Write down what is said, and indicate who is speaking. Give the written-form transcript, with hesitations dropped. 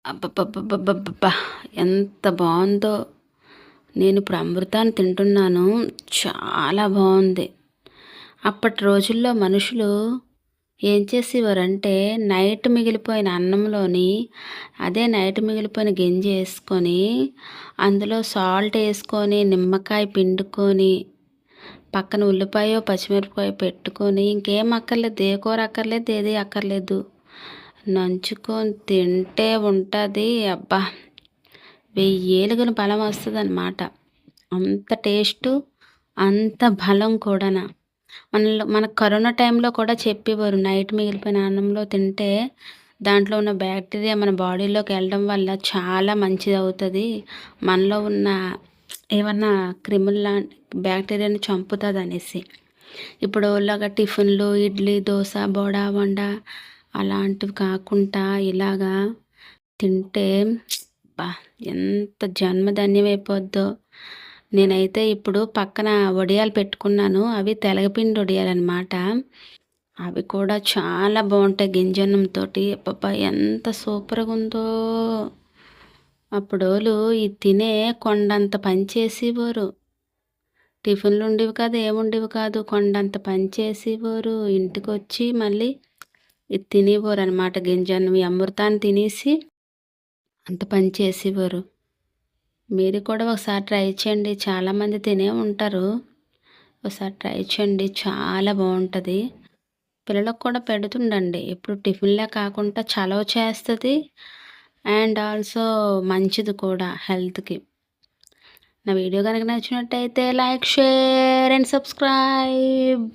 Speaker 1: అబ్బబ్బబ్బబ్బబ్బబ్బా! ఎంత బావుందో. నేనిప్పుడు అమృతాన్ని తింటున్నాను. చాలా బావుంది. అప్పటి రోజుల్లో మనుషులు ఏం చేసేవారంటే, నైట్ మిగిలిపోయిన అన్నంలోని నైట్ మిగిలిపోయిన గంజేసుకొని, అందులో సాల్ట్ ఏసుకొని, నిమ్మకాయ పిండుకొని, పక్కన ఉల్లిపాయో, పచ్చిమిరపకాయో పెట్టుకొని, ఇంకేం అక్కర్లేదు. ఏ కూర అక్కర్లేదు, ఏది అక్కర్లేదు. నంచుకొని తింటే ఉంటది. అబ్బా! వెయ్యేలుగున బలం వస్తదనమాట. అంత టేస్టు, అంత బలం కూడాన. మనకు కరోనా టైంలో కూడా చెప్పేవారు. నైట్ మిగిలిపోయిన అన్నంలో తింటే దాంట్లో ఉన్న బ్యాక్టీరియా మన బాడీలోకి వెళ్ళడం వల్ల చాలా మంచిదవుతది. మనలో ఉన్న ఏమన్నా క్రిముల్లా బ్యాక్టీరియాని చంపుతదనేసి. ఇప్పుడు ఇలాగ టిఫిన్‌లు, ఇడ్లీ, దోస, బోండా, బోండా అలాంటివి కాకుండా ఇలాగా తింటే అబ్బా! ఎంత జన్మధన్యమైపోద్దో. నేనైతే ఇప్పుడు పక్కన వడియాలు పెట్టుకున్నాను. అవి తెలగపిండి వడియాలనమాట. అవి కూడా చాలా బావుంటాయి గింజన్నంతోటి. అబ్బబ్బా! ఎంత సూపర్‌గుందో. అప్పుడోళ్ళు ఇది తినే కొండంత పని చేసేవారు. టిఫిన్‌లుండేవి కాదు, ఏముండేవి కాదు. కొండంత పని చేసేవారు. ఇంటికొచ్చి మళ్ళీ ఇది తినేవారనమాట గింజన్నం. ఈ అమృతాన్ని తినేసి అంత పని చేసేవారు. మీరు కూడా ఒకసారి ట్రై చేయండి. చాలామంది తినే ఉంటారు. ఒకసారి ట్రై చేయండి. చాలా బావుంటది. పిల్లలకు కూడా పెడుతుండండి. ఎప్పుడు టిఫిన్‌లే కాకుండా చలవ చేస్తది. అండ్ ఆల్సో మంచిది కూడా హెల్త్‌కి. నా వీడియో గనుక నచ్చినట్టయితే లైక్, షేర్ అండ్ సబ్స్క్రైబ్.